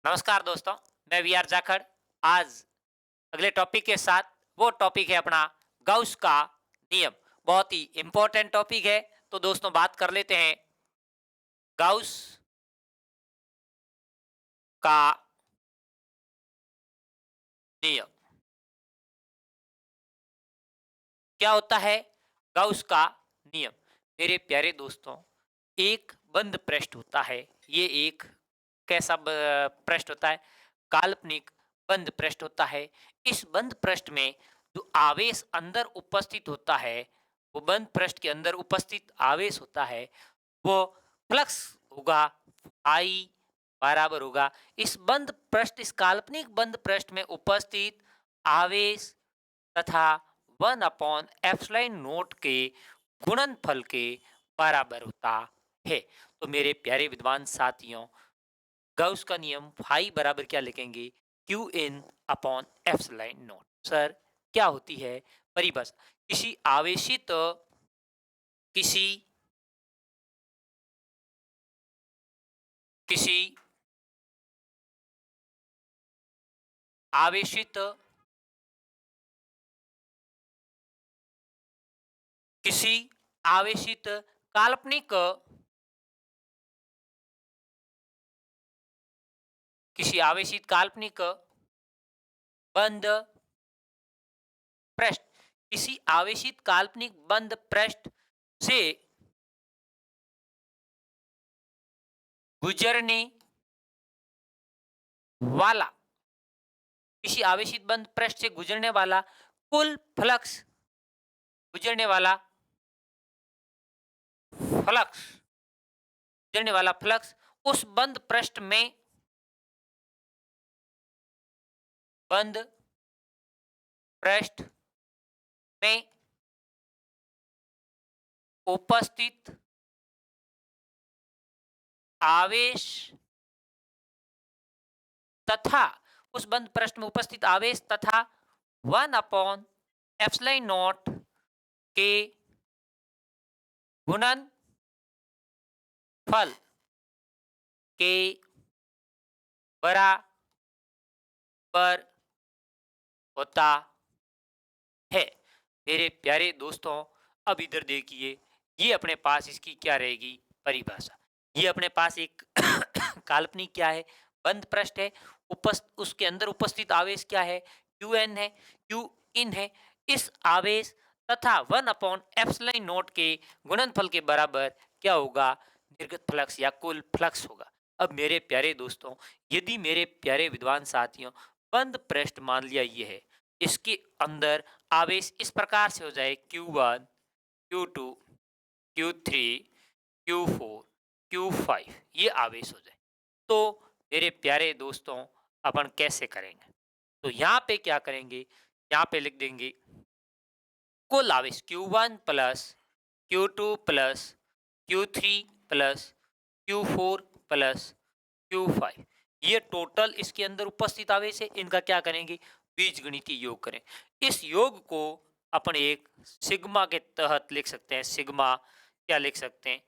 नमस्कार दोस्तों, मैं वी आर जाखड़। आज अगले टॉपिक के साथ, वो टॉपिक है अपना गाउस का नियम। बहुत ही इंपॉर्टेंट टॉपिक है। तो दोस्तों बात कर लेते हैं गाउस का नियम। क्या होता है गाउस का नियम? मेरे प्यारे दोस्तों, एक बंद पृष्ठ होता है। ये एक कैसा पृष्ठ होता है? काल्पनिक बंद पृष्ठ होता है। इस बंद पृष्ठ में जो आवेश अंदर उपस्थित होता है, वो बंद पृष्ठ के अंदर उपस्थित आवेश होता है, वो फ्लक्स होगा। आई बराबर होगा इस बंद पृष्ठ, इस काल्पनिक बंद पृष्ठ में उपस्थित आवेश तथा 1/एप्सिलॉन नोट के गुणनफल के बराबर होता है। तो मेरे प्यारे विद्वान साथियों, गाउस का नियम फाई बराबर क्या लिखेंगे? Q in upon epsilon note. Sir, क्या होती है परिभाषा? किसी आवेशित किसी किसी आवेशित किसी आवेशित काल्पनिक किसी आवेशित काल्पनिक बंद पृष्ठ, किसी आवेशित काल्पनिक बंद पृष्ठ से गुजरने वाला, किसी आवेशित बंद पृष्ठ से गुजरने वाला कुल फ्लक्स, गुजरने वाला फ्लक्स, गुजरने वाला फ्लक्स उस बंद पृष्ठ में, बंद पृष्ठ में उपस्थित आवेश तथा उस बंद पृष्ठ में उपस्थित आवेश तथा 1/एप्सिलॉन नॉट के गुणनफल के बराबर होता है। मेरे प्यारे दोस्तों, अब इधर देखिए, ये अपने पास इसकी क्या रहेगी परिभाषा? ये अपने पास एक काल्पनिक क्या है? बंद पृष्ठ है। उसके अंदर उपस्थित आवेश क्या है? क्यू एन है, क्यू इन है। इस आवेश तथा 1/एप्सिलॉन नोट के गुणनफल के बराबर क्या होगा? निर्गत फ्लक्स या कुल फ्लक्स होगा। अब मेरे प्यारे दोस्तों, यदि मेरे प्यारे विद्वान साथियों, बंद पृष्ठ मान लिया ये है, इसके अंदर आवेश इस प्रकार से हो जाए Q1, Q2, Q3, Q4, Q5, ये आवेश हो जाए, तो मेरे प्यारे दोस्तों, अपन कैसे करेंगे? तो यहाँ पे क्या करेंगे? यहाँ पे लिख देंगे कुल आवेश Q1 plus Q2 plus Q3 plus Q4 plus Q5, ये टोटल इसके अंदर उपस्थित आवेश है। इनका क्या करेंगे? बीजगणितीय योग करें। इस योग को अपन एक सिग्मा के तहत लिख सकते हैं। सिग्मा क्या लिख सकते हैं?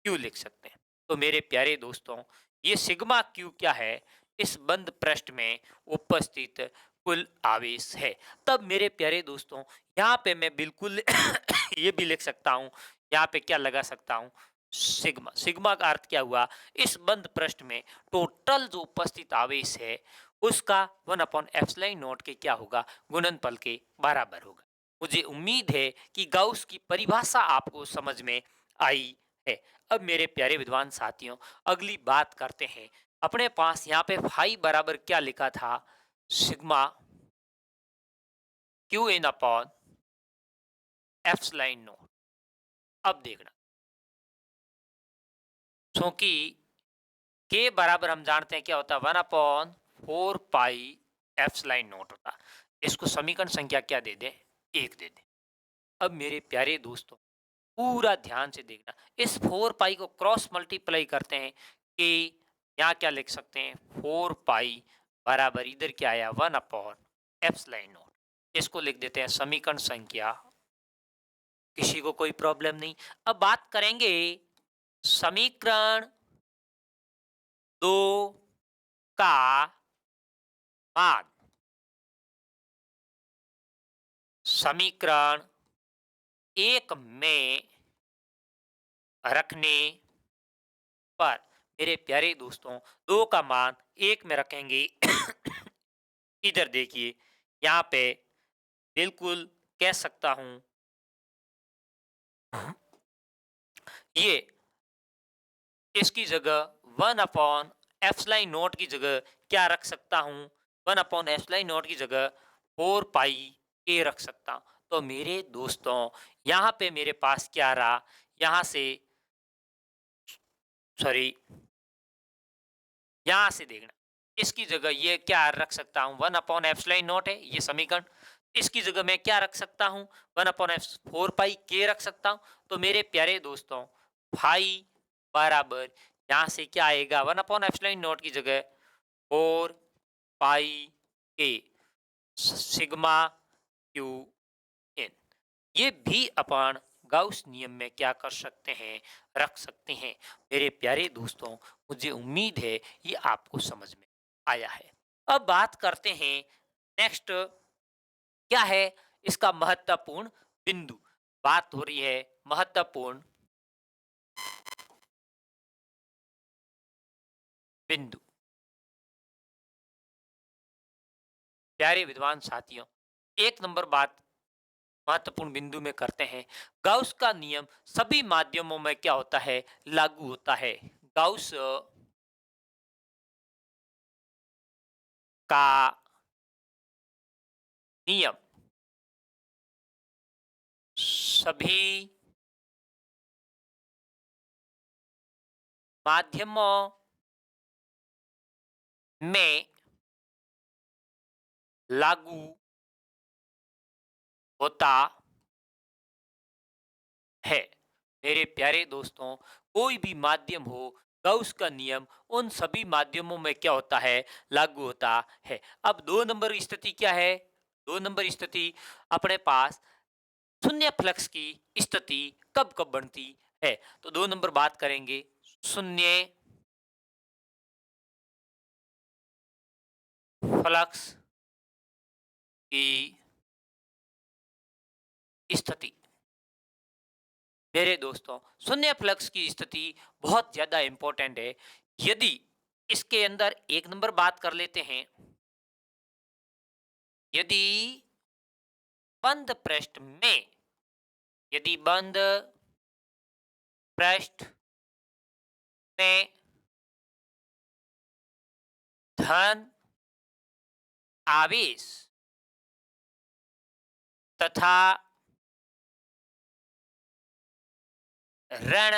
क्यू लिख सकते हैं। तो मेरे प्यारे दोस्तों, ये सिग्मा क्यू क्या है? इस बंद पृष्ठ में उपस्थित कुल आवेश है। तब मेरे प्यारे दोस्तों, यहाँ पे मैं बिल्कुल ये भी लिख सकता हूँ। यहाँ पे क्या लगा सकता हूँ? सिग्मा। सिग्मा का अर्थ क्या हुआ? इस बंद पृष्ठ में टोटल जो उपस्थित आवेश है, उसका 1/एप्सिलॉन नोट के क्या होगा? गुणनफल के बराबर होगा। मुझे उम्मीद है कि गाउस की परिभाषा आपको समझ में आई है। अब मेरे प्यारे विद्वान साथियों, अगली बात करते हैं। अपने पास यहाँ पे फाई बराबर क्या लिखा था? Sigma Q in upon epsilon note. अब देखना, क्योंकि के बराबर हम जानते हैं क्या होता है? 1/4 पाई एप्सिलॉन नोट होता है। इसको समीकरण संख्या क्या दे दें? एक दे दें। अब मेरे प्यारे दोस्तों, पूरा ध्यान से देखना। इस 4 पाई को क्रॉस मल्टीप्लाई करते हैं कि यहाँ क्या लिख सकते हैं? 4 पाई बराबर इधर क्या आया? 1/एप्सिलॉन नोट। इसको लिख देते हैं समीकरण संख्या। किसी को कोई प्रॉब्लम नहीं। अब बात करेंगे समीकरण 2 का मान समीकरण एक में रखने पर, मेरे प्यारे दोस्तों, दो का मान एक में रखेंगे। इधर देखिए, यहाँ पे बिल्कुल कह सकता हूं, ये इसकी जगह वन अपॉन एप्सिलॉन नॉट की जगह क्या रख सकता हूं, वन अपॉन एप्सिलॉन नॉट की जगह 4 पाई ए रख सकता हूं। तो मेरे दोस्तों, यहाँ पे मेरे पास क्या रहा, यहाँ से सॉरी, यहाँ से देखना, इसकी जगह ये क्या रख सकता हूँ, वन अपॉन एप्सिलॉन नॉट है ये समीकरण, इसकी जगह मैं क्या रख सकता हूँ, वन अपॉन एफ 4 पाई के रख सकता हूँ। तो मेरे प्यारे दोस्तों, फाई बराबर यहाँ से क्या आएगा, वन अपॉन एप्सिलॉन नॉट की जगह 4 पाई के सिग्मा क्यू एन, ये भी अपन गाउस नियम में क्या कर सकते हैं, रख सकते हैं। मेरे प्यारे दोस्तों, मुझे उम्मीद है ये आपको समझ में आया है। अब बात करते हैं नेक्स्ट, क्या है इसका महत्वपूर्ण बिंदु। बात हो रही है महत्वपूर्ण बिंदु। प्यारे विद्वान साथियों, एक नंबर बात महत्वपूर्ण बिंदु में करते हैं। गाउस का नियम सभी माध्यमों में क्या होता है, लागू होता है। गाउस का नियम सभी माध्यमों में लागू होता है। मेरे प्यारे दोस्तों, कोई भी माध्यम हो, गाउस का नियम उन सभी माध्यमों में क्या होता है, लागू होता है। अब 2 नंबर स्थिति क्या है, 2 नंबर स्थिति अपने पास शून्य फ्लक्स की स्थिति कब कब बनती है। तो 2 नंबर बात करेंगे शून्य फ्लक्स की स्थिति। मेरे दोस्तों, शून्य फ्लक्स की स्थिति बहुत ज्यादा इंपॉर्टेंट है। यदि इसके अंदर 1 नंबर बात कर लेते हैं, यदि बंद पृष्ठ में, यदि बंद पृष्ठ में धन आवेश तथा ऋण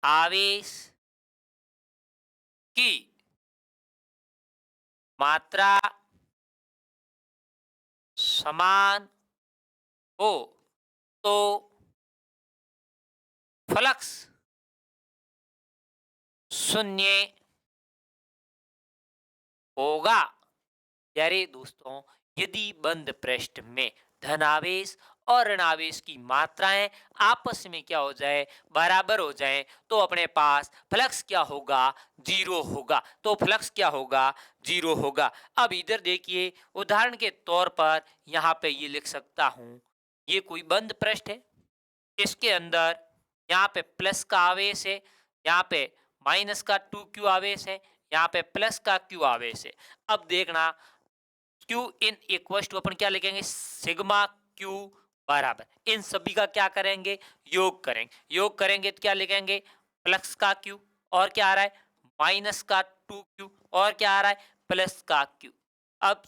आवेश की मात्रा समान हो तो फ्लक्स शून्य होगा। प्यारे दोस्तों, यदि बंद पृष्ठ में धनावेश और ऋणावेश की मात्राएं आपस में क्या हो जाए, बराबर हो जाए, तो अपने पास फ्लक्स क्या होगा, जीरो होगा। तो फ्लक्स क्या होगा, जीरो होगा। अब इधर देखिए, उदाहरण के तौर पर यहाँ पे ये लिख सकता हूं, ये कोई बंद पृष्ठ है, इसके अंदर यहाँ पे प्लस का आवेश है, यहाँ पे माइनस का 2q आवेश है, यहाँ पे प्लस का q आवेश है। अब देखना, क्यू इन इक्वल टू अपन क्या लिखेंगे, सिग्मा क्यू बराबर इन सभी का क्या करेंगे, योग करेंगे। योग करेंगे तो क्या लिखेंगे, प्लस का क्यू, और क्या आ रहा है, माइनस का 2q, और क्या आ रहा है, प्लस का क्यू। अब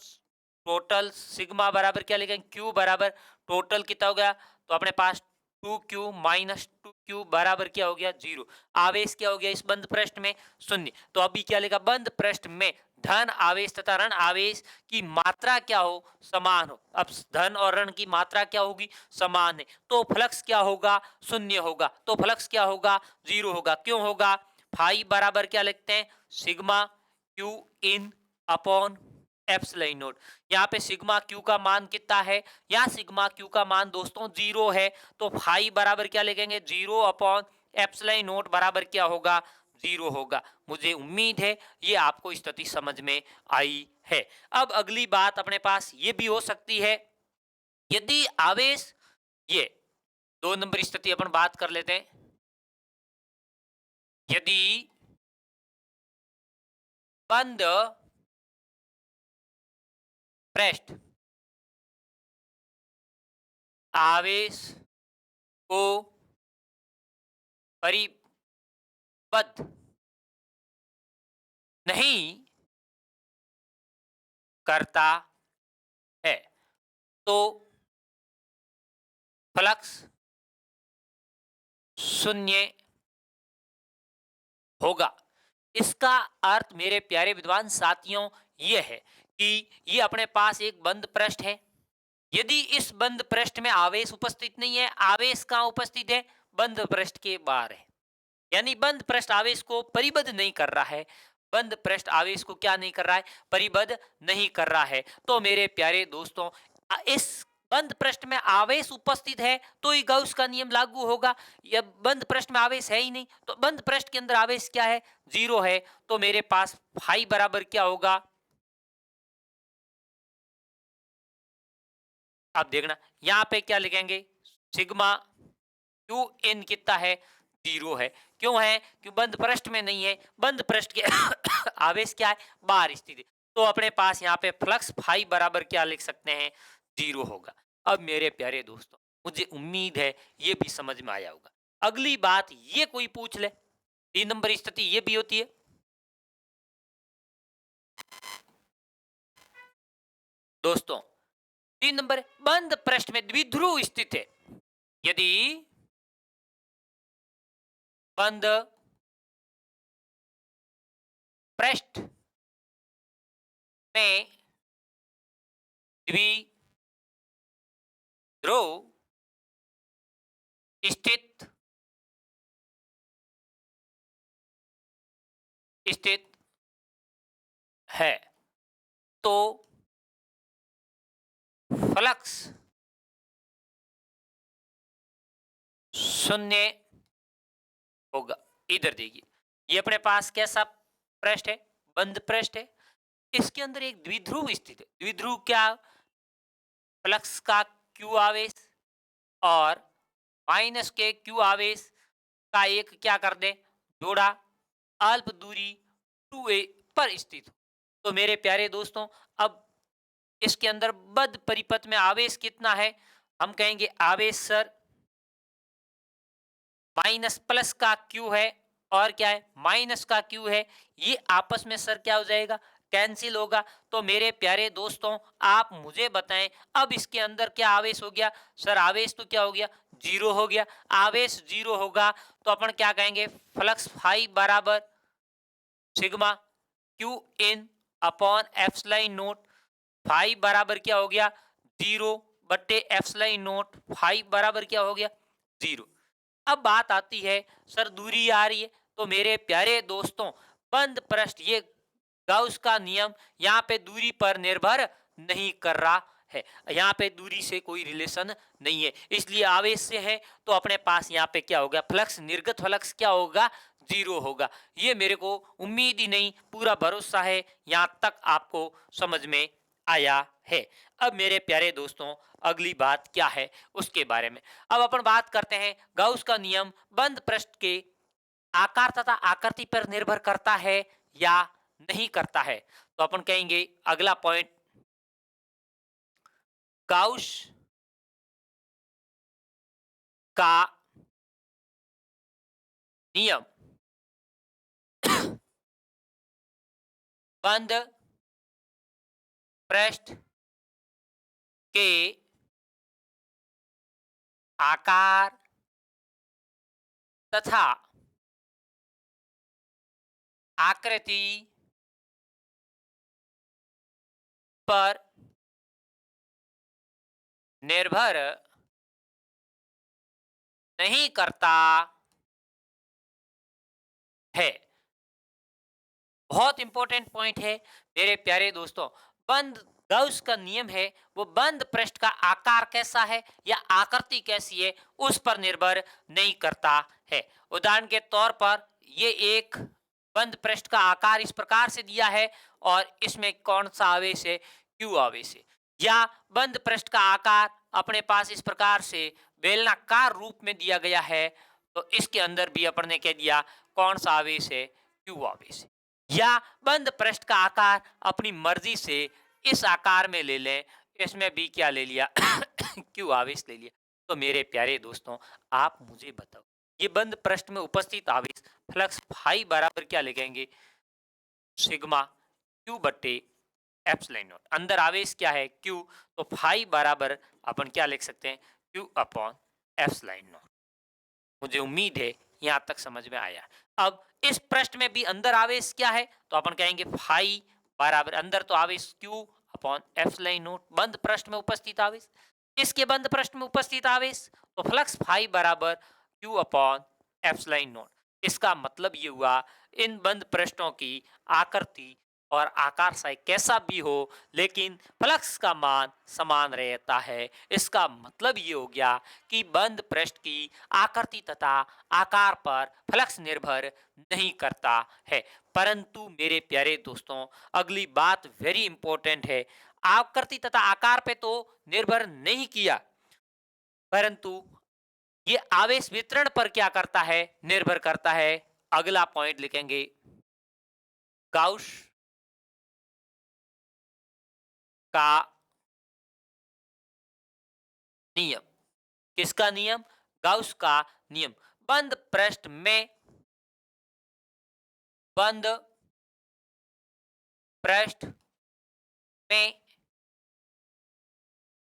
टोटल सिग्मा बराबर क्या लिखेंगे, क्यू बराबर टोटल कितना हो गया, तो अपने पास 2q माइनस 2q बराबर क्या हो गया, जीरो। आवेश क्या हो गया इस बंद पृष्ठ में, शून्य। तो अभी क्या लिखा, बंद पृष्ठ में धन आवेश तथा ऋण आवेश की मात्रा क्या हो, समान हो। अब धन और ऋण की मात्रा क्या होगी, समान है, तो फ्लक्स क्या होगा, शून्य होगा। तो फ्लक्स क्या होगा, जीरो होगा। क्यों होगा, फाई बराबर क्या लिखते हैं, sigma Q in upon epsilon not. यहाँ पे सिग्मा क्यू का मान कितना है, यहाँ सिग्मा क्यू का मान दोस्तों जीरो है, तो फाई बराबर क्या लिखेंगे, जीरो अपॉन एप्सिलॉन नॉट बराबर क्या होगा, 0 होगा। मुझे उम्मीद है ये आपको स्थिति समझ में आई है। अब अगली बात अपने पास ये भी हो सकती है, यदि आवेश, ये 2 नंबर स्थिति अपन बात कर लेते हैं। यदि बंद पृष्ठ आवेश को परिबद्ध नहीं करता है तो फ्लक्स शून्य होगा। इसका अर्थ मेरे प्यारे विद्वान साथियों ये है कि ये अपने पास एक बंद पृष्ठ है। यदि इस बंद पृष्ठ में आवेश उपस्थित नहीं है, आवेश कहाँ उपस्थित है, बंद पृष्ठ के बाहर है, यानी बंद पृष्ठ आवेश को परिबद्ध नहीं कर रहा है। बंद पृष्ठ आवेश को क्या नहीं कर रहा है, परिबद्ध नहीं कर रहा है। तो मेरे प्यारे दोस्तों, इस बंद पृष्ठ में आवेश उपस्थित है तो ही गाउस का नियम लागू होगा। या बंद पृष्ठ में आवेश है ही नहीं, तो बंद पृष्ठ के अंदर आवेश क्या है, 0 है। तो मेरे पास फाई बराबर क्या होगा, आप देखना यहां पे क्या लिखेंगे, सिग्मा क्यू इन कितना है, 0 है। क्यों है, क्यों बंद पृष्ठ में नहीं है, बंद पृष्ठ के आवेश क्या है, बाहर स्थित है। तो अपने पास यहाँ पे फ्लक्स फाई बराबर क्या लिख सकते हैं, 0 होगा। अब मेरे प्यारे दोस्तों, मुझे उम्मीद है ये भी समझ में आया होगा। अगली बात ये कोई पूछ ले, 3 नंबर स्थिति ये भी होती है। दोस्तों 3 नंबर, बंद पृष्ठ में द्विध्रुव स्थित है। यदि बंद पृष्ठ में द्विध्रुव स्थित है तो फ्लक्स शून्य होगा। इधर देखिए, ये अपने पास कैसा पृष्ठ है, बंद पृष्ठ है। इसके अंदर एक द्विध्रुव स्थित है। द्विध्रुव क्या, फ्लक्स का क्यू आवेश और माइनस के क्यू आवेश का एक क्या कर दे, जोड़ा अल्प दूरी 2a पर स्थित हो। तो मेरे प्यारे दोस्तों, अब इसके अंदर बद्ध परिपथ में आवेश कितना है, हम कहेंगे आवेश सर माइनस प्लस का क्यू है और क्या है, माइनस का क्यू है। ये आपस में सर क्या हो जाएगा, कैंसिल होगा। तो मेरे प्यारे दोस्तों, आप मुझे बताएं, अब इसके अंदर क्या आवेश हो गया, सर आवेश तो क्या हो गया, 0 हो गया। आवेश 0 होगा तो अपन क्या कहेंगे, फ्लक्स फाई बराबर sigma Q in upon epsilon naught. Phi बराबर क्या हो गया, 0 बट्टे एप्सिलॉन नोट। फाई बराबर क्या हो गया, 0। अब बात आती है, सर दूरी आ रही है। तो मेरे प्यारे दोस्तों, बंद पृष्ठ, ये गाउस का नियम यहाँ पे दूरी पर निर्भर नहीं कर रहा है, यहाँ पे दूरी से कोई रिलेशन नहीं है, इसलिए आवेश से है। तो अपने पास यहाँ पे क्या होगा, फ्लक्स, निर्गत फ्लक्स क्या होगा, 0 होगा। ये मेरे को उम्मीद ही नहीं, पूरा भरोसा है यहाँ तक आपको समझ में आया है। अब मेरे प्यारे दोस्तों, अगली बात क्या है उसके बारे में अब अपन बात करते हैं। गाउस का नियम बंद पृष्ठ के आकार तथा आकृति पर निर्भर करता है या नहीं करता है। तो अपन कहेंगे अगला पॉइंट, गाउस का नियम बंद पृष्ठ के आकार तथा आकृति पर निर्भर नहीं करता है। बहुत इंपॉर्टेंट पॉइंट है मेरे प्यारे दोस्तों, बंद गाउस का नियम है वो बंद पृष्ठ का आकार कैसा है या आकृति कैसी है उस पर निर्भर नहीं करता है। उदाहरण के तौर पर ये एक बंद पृष्ठ का आकार इस प्रकार से दिया है और इसमें कौन सा आवेश है, क्यू आवेश है। या बंद पृष्ठ का आकार अपने पास इस प्रकार से बेलनाकार रूप में दिया गया है, तो इसके अंदर भी अपन ने क्या दिया, कौन सा आवेश है, क्यू आवेश है। या बंद पृष्ठ का आकार अपनी मर्जी से इस आकार में ले लें, इसमें भी क्या ले लिया क्यू आवेश ले लिया। तो मेरे प्यारे दोस्तों, आप मुझे बताओ ये बंद पृष्ठ में उपस्थित आवेश फ्लक्स फाई बराबर क्या लिखेंगे, सिग्मा क्यू बट्टे एप्सिलॉन नॉट। अंदर आवेश क्या है, क्यू, तो फाई बराबर अपन क्या लिख सकते हैं, क्यू अपॉन एप्सिलॉन नॉट। मुझे उम्मीद है यहां तक समझ में आया। अब इस पृष्ठ में भी अंदर आवेश क्या है, तो अपन कहेंगे फाई बराबर अंदर तो आवेश क्यू अपॉन एप्सिलॉन नॉट, बंद पृष्ठ में उपस्थित आवेश। इसके बंद पृष्ठ में उपस्थित आवेश तो फ्लक्स फाई बराबर क्यू अपॉन एप्सिलॉन नॉट। इसका मतलब ये हुआ इन बंद पृष्ठों की आकृति और आकार चाहे कैसा भी हो, लेकिन फ्लक्स का मान समान रहता है। इसका मतलब ये हो गया कि बंद पृष्ठ की आकृति तथा आकार पर फ्लक्स निर्भर नहीं करता है। परंतु मेरे प्यारे दोस्तों, अगली बात वेरी इंपॉर्टेंट है, आकृति तथा आकार पे तो निर्भर नहीं किया, परंतु ये आवेश वितरण पर क्या करता है, निर्भर करता है। अगला पॉइंट लिखेंगे, गाउस का नियम। किसका नियम, गाउस का नियम। बंद पृष्ठ में, बंद पृष्ठ में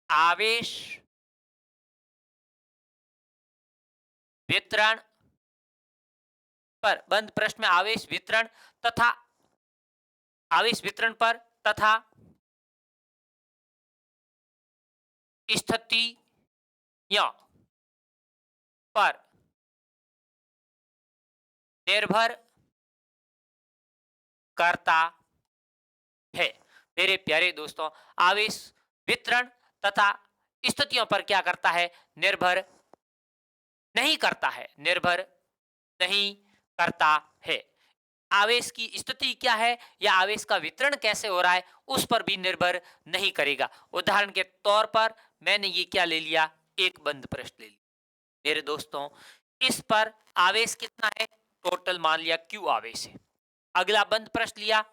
आवेश वितरण पर, बंद पृष्ठ में आवेश वितरण तथा आवेश वितरण पर तथा स्थितियों पर निर्भर करता है। मेरे प्यारे दोस्तों, आवेश वितरण तथा स्थितियों पर क्या करता है, निर्भर नहीं करता है, निर्भर नहीं करता है। आवेश की स्थिति क्या है या आवेश का वितरण कैसे हो रहा है उस पर भी निर्भर नहीं करेगा। उदाहरण के तौर पर मैंने ये क्या ले लिया, एक बंद पृष्ठ ले लिया। मेरे दोस्तों, इस पर आवेश कितना है, टोटल मान लिया क्यू आवेश है। अगला बंद पृष्ठ लिया,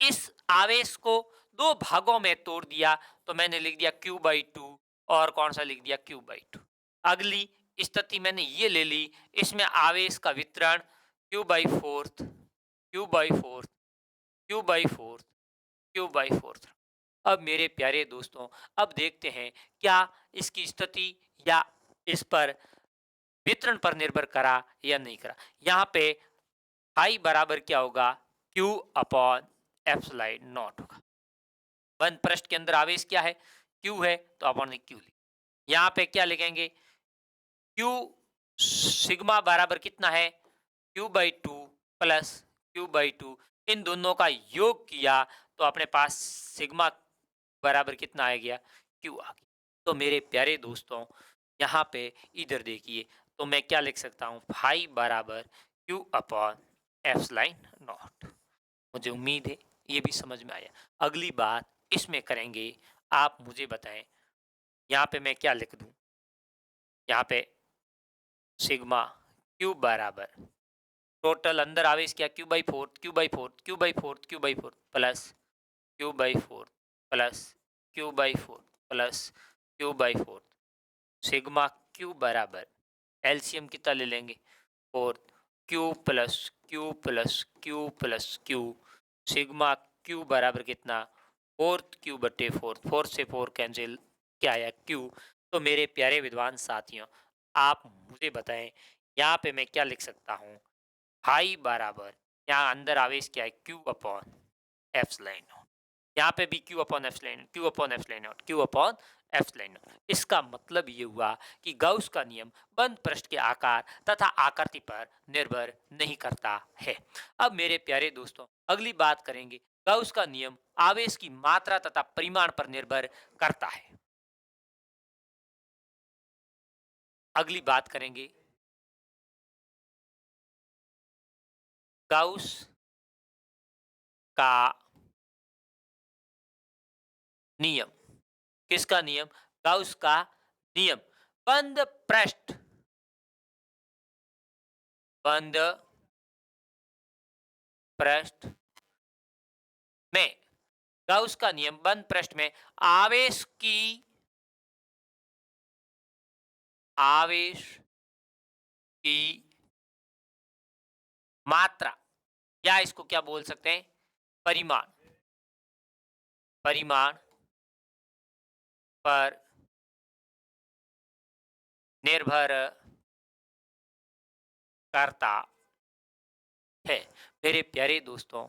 इस आवेश को दो भागों में तोड़ दिया, तो मैंने लिख दिया क्यू बाई टू और कौन सा लिख दिया, क्यू बाई टू। अगली स्थिति मैंने ये ले ली, इसमें आवेश का वितरण Q by fourth, Q by fourth, Q by fourth, Q by fourth. अब मेरे प्यारे दोस्तों, अब देखते हैं क्या इसकी स्थिति या इस पर वितरण पर निर्भर करा या नहीं करा। यहाँ पे आई बराबर क्या होगा, क्यू अपॉन एप्सिलॉन नॉट होगा। बंद पृष्ठ के अंदर आवेश क्या है, क्यू है, तो अपन ने क्यू लिखा। यहाँ पे क्या लिखेंगे, क्यू सिग्मा बराबर कितना है, Q by two plus Q by two. इन दोनों का योग किया तो अपने पास सिग्मा बराबर कितना आ गया, क्यू आ गया। तो मेरे प्यारे दोस्तों, यहाँ पे इधर देखिए, तो मैं क्या लिख सकता हूँ, फाई बराबर क्यू अपॉन एप्सिलॉन नॉट। मुझे उम्मीद है ये भी समझ में आया। अगली बात इसमें करेंगे, आप मुझे बताएं यहाँ पे मैं क्या लिख दूं, यहाँ पे सिग्मा क्यू बराबर टोटल अंदर आवेश क्या, Q by fourth, Q by fourth, Q by fourth, Q by fourth plus Q by fourth plus Q by fourth plus Q by fourth. Sigma Q बराबर एलसीएम कितना ले लेंगे, fourth, Q plus Q plus Q plus Q. Sigma Q बराबर कितना, fourth Q बटे fourth, fourth से four cancel, क्या आया, क्यू। तो मेरे प्यारे विद्वान साथियों, आप मुझे बताएं यहाँ पे मैं क्या लिख सकता हूँ, हाई बराबर यहाँ अंदर आवेश क्या है, क्यू अपॉन एप्सिलॉन नॉट। यहाँ पे भी Q upon epsilon, Q upon epsilon not, Q upon epsilon not. इसका मतलब ये हुआ कि गाउस का नियम बंद पृष्ठ के आकार तथा आकृति पर निर्भर नहीं करता है। अब मेरे प्यारे दोस्तों, अगली बात करेंगे गाउस का नियम आवेश की मात्रा तथा परिमाण पर निर्भर करता है। अगली बात करेंगे गाउस का नियम। किसका नियम? गाउस का नियम। बंद पृष्ठ, बंद पृष्ठ में, गाउस का नियम बंद पृष्ठ में आवेश की मात्रा, या इसको क्या बोल सकते हैं, परिमाण, परिमाण पर निर्भर करता है। मेरे प्यारे दोस्तों,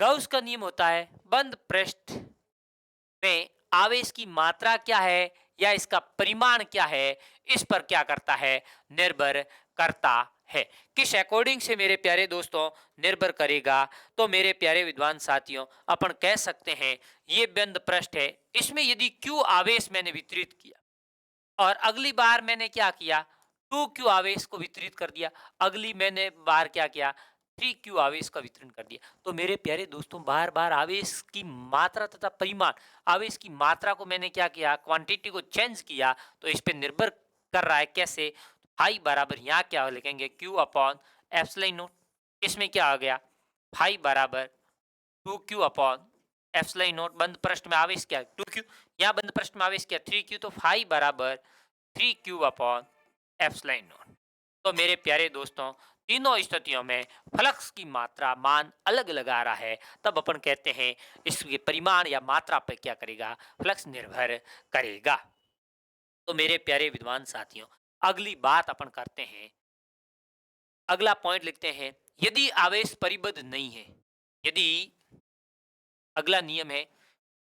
गाउस का नियम होता है बंद पृष्ठ में आवेश की मात्रा क्या है या इसका परिमाण क्या है, इस पर क्या करता है, निर्भर करता है। किस अकॉर्डिंग से मेरे प्यारे दोस्तों निर्भर करेगा? तो मेरे प्यारे विद्वान साथियों, अपन कह सकते हैं ये बंद पृष्ठ है, इसमें यदि क्यू आवेश मैंने वितरित किया और अगली बार मैंने क्या किया, 2q आवेश को वितरित कर दिया, अगली मैंने बार क्या किया, 3q आवेश का वितरण कर दिया, तो मेरे प्यारे दोस्तों बार बार आवेश की मात्रा तथा परिमाण, आवेश की मात्रा को मैंने क्या किया, क्वांटिटी को चेंज किया, तो इस पे निर्भर कर रहा है। कैसे? फाई बराबर यहाँ क्या लिखेंगे, q अपॉन एप्सिलॉन नॉट। इसमें क्या आ गया, फाई बराबर 2q अपॉन एप्सिलॉन नॉट। बंद पृष्ठ में आवेश क्या, 2q, यहाँ बंद पृष्ठ में आवेश क्या, 3q, तो फाई बराबर 3q अपॉन एप्सिलॉन नॉट। तो मेरे प्यारे दोस्तों, तीनों स्थितियों में फ्लक्स की मात्रा मान अलग अलग आ रहा है, तब अपन कहते हैं इसके परिमाण या मात्रा पर क्या करेगा, फ्लक्स निर्भर करेगा। तो मेरे प्यारे विद्वान साथियों, अगली बात अपन करते हैं, अगला पॉइंट लिखते हैं, यदि आवेश परिबद्ध नहीं है, यदि, अगला नियम है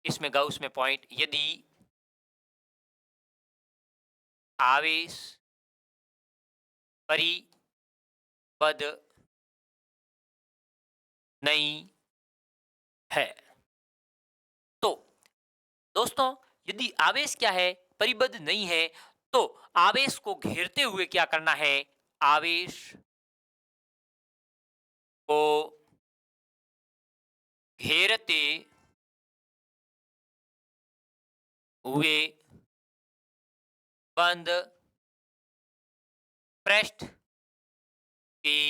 इसमें गाउस में पॉइंट, यदि आवेश परिबद्ध नहीं है, तो दोस्तों यदि आवेश क्या है, परिबद्ध नहीं है, तो आवेश को घेरते हुए क्या करना है, आवेश को घेरते हुए बंद पृष्ठ की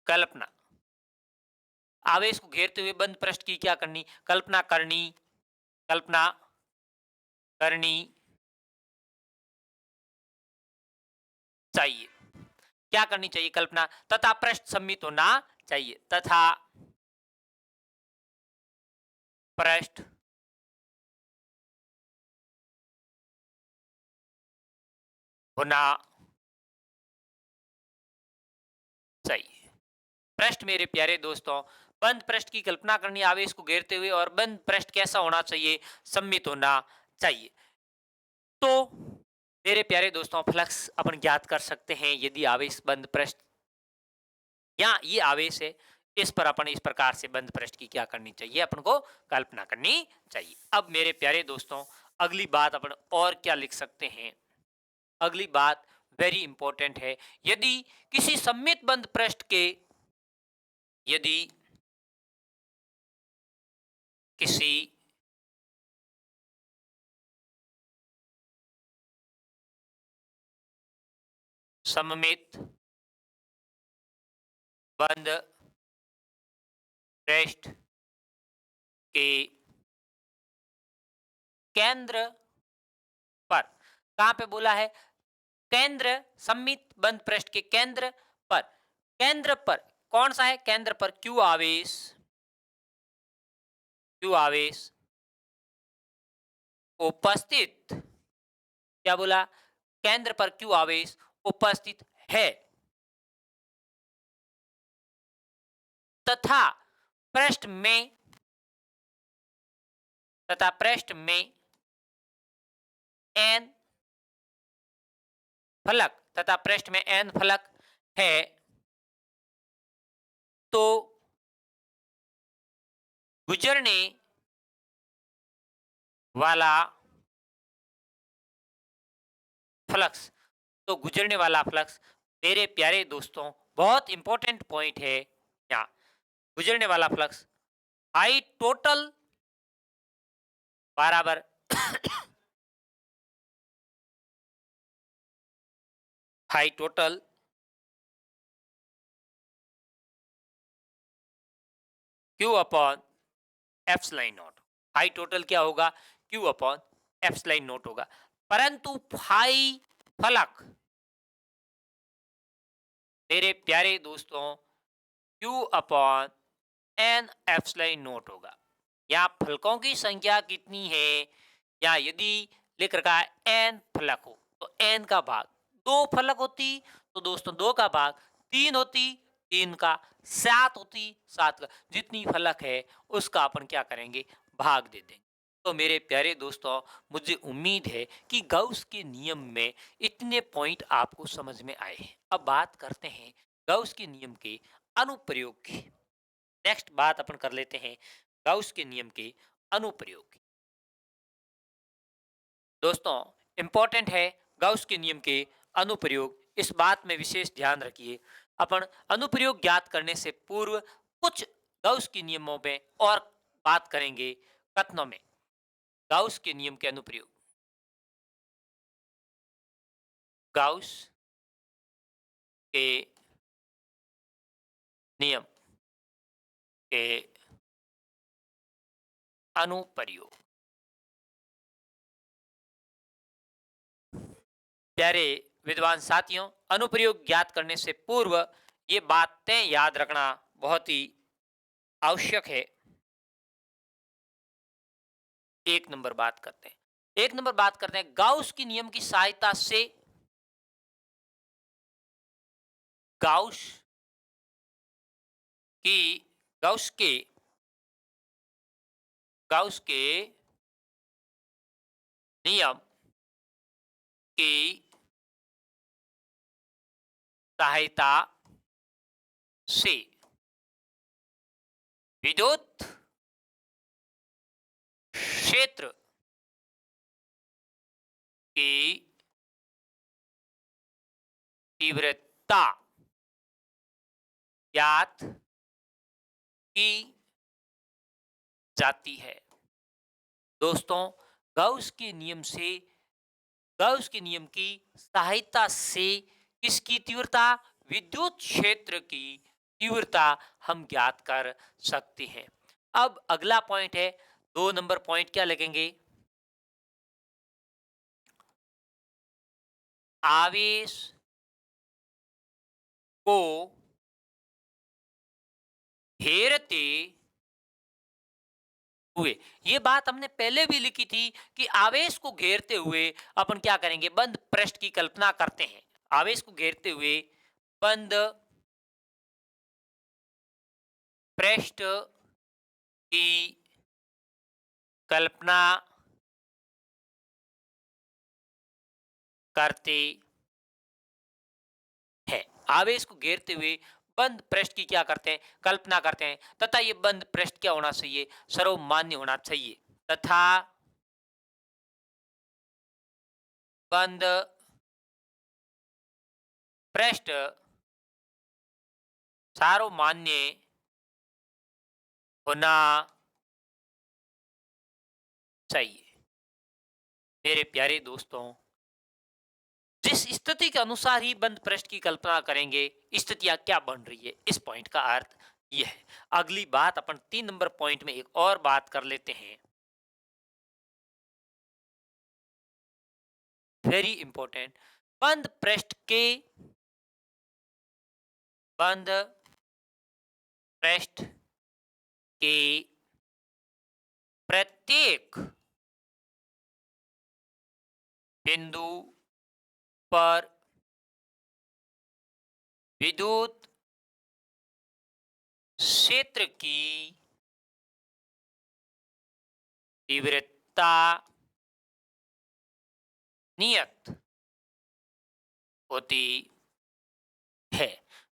कल्पना, आवेश को घेरते हुए बंद पृष्ठ की क्या करनी, कल्पना करनी, कल्पना करनी चाहिए। क्या करनी चाहिए, कल्पना, तथा पृष्ठ सम्मित होना चाहिए, तथा पृष्ठ होना चाहिए। पृष्ठ मेरे प्यारे दोस्तों, बंद पृष्ठ की कल्पना करनी आवेश को घेरते हुए, और बंद पृष्ठ कैसा होना चाहिए, सम्मित होना चाहिए। तो मेरे प्यारे दोस्तों, फ्लक्स अपन ज्ञात कर सकते हैं यदि आवेश बंद पृष्ठ, या ये आवेश है, इस पर अपन इस प्रकार से बंद पृष्ठ की क्या करनी चाहिए, अपन को कल्पना करनी चाहिए। अब मेरे प्यारे दोस्तों, अगली बात अपन और क्या लिख सकते हैं, अगली बात वेरी इंपॉर्टेंट है, यदि किसी सम्मित बंद पृष्ठ के, यदि किसी सममित बंद पृष्ठ के केंद्र पर, कहां पे बोला है, केंद्र, सम्मित बंद पृष्ठ के केंद्र पर, केंद्र पर कौन सा है, केंद्र पर क्यू आवेश, क्यू आवेश उपस्थित, क्या बोला, केंद्र पर क्यू आवेश उपस्थित है, तथा पृष्ठ में, तथा पृष्ठ में एन फलक, तथा पृष्ठ में एन फलक है, तो गुजरने वाला फ्लक्स। तो गुजरने वाला फ्लक्स, मेरे प्यारे दोस्तों, बहुत इंपॉर्टेंट पॉइंट है यहाँ। गुजरने वाला फ्लक्स आई टोटल बराबर I total Q upon epsilon naught. I total क्या होगा? Q upon epsilon naught होगा। परंतु फाई फलक, मेरे प्यारे दोस्तों, Q upon n epsilon naught होगा। यहाँ फलकों की संख्या कितनी है? या यदि लिख रखा है एन फलक हो तो एन का भाग दो फलक होती, तो दोस्तों दो का भाग तीन होती, तीन का सात होती, सात का जितनी फलक है उसका अपन क्या करेंगे? भाग दे देंगे। तो मेरे प्यारे दोस्तों, मुझे उम्मीद है कि गाउस के नियम में इतने पॉइंट आपको समझ में आए हैं। अब बात करते हैं गाउस के नियम के अनुप्रयोग की। नेक्स्ट बात अपन कर लेते हैं गाउस के नियम के अनुप्रयोग की। दोस्तों, इंपॉर्टेंट है गाउस के नियम के अनुप्रयोग। इस बात में विशेष ध्यान रखिए, अपन अनुप्रयोग ज्ञात करने से पूर्व कुछ गाउस के नियमों में और बात करेंगे कथनों में। गाउस के नियम के अनुप्रयोग। गाउस के नियम के अनुप्रयोग। प्यारे विद्वान साथियों, अनुप्रयोग ज्ञात करने से पूर्व ये बातें याद रखना बहुत ही आवश्यक है। एक नंबर बात करते हैं, एक नंबर बात करते हैं गाउस की नियम की सहायता से। गाउस की गाउस के गाउस के नियम की सहायता से विद्युत क्षेत्र की तीव्रता ज्ञात की जाती है। दोस्तों, गाउस के नियम से, गाउस के नियम की सहायता से इसकी तीव्रता, विद्युत क्षेत्र की तीव्रता हम ज्ञात कर सकते हैं। अब अगला पॉइंट है, दो नंबर पॉइंट क्या लगेंगे? आवेश को घेरते हुए। ये बात हमने पहले भी लिखी थी कि आवेश को घेरते हुए अपन क्या करेंगे? बंद पृष्ठ की कल्पना करते हैं। आवेश को घेरते हुए बंद पृष्ठ की कल्पना करते हैं। आवेश को घेरते हुए बंद पृष्ठ की क्या करते हैं? कल्पना करते हैं। तथा ये बंद पृष्ठ क्या होना चाहिए? सर्वमान्य होना चाहिए। तथा बंद पृष्ठ सार्वमान्य होना चाहिए। मेरे प्यारे दोस्तों, जिस स्थिति के अनुसार ही बंद पृष्ठ की कल्पना करेंगे, स्थितियां क्या बन रही है, इस पॉइंट का अर्थ यह है। अगली बात अपन 3 नंबर पॉइंट में एक और बात कर लेते हैं, वेरी इंपॉर्टेंट। बंद पृष्ठ के बंद पृष्ठ के प्रत्येक बिंदु पर विद्युत क्षेत्र की तीव्रता नियत होती है।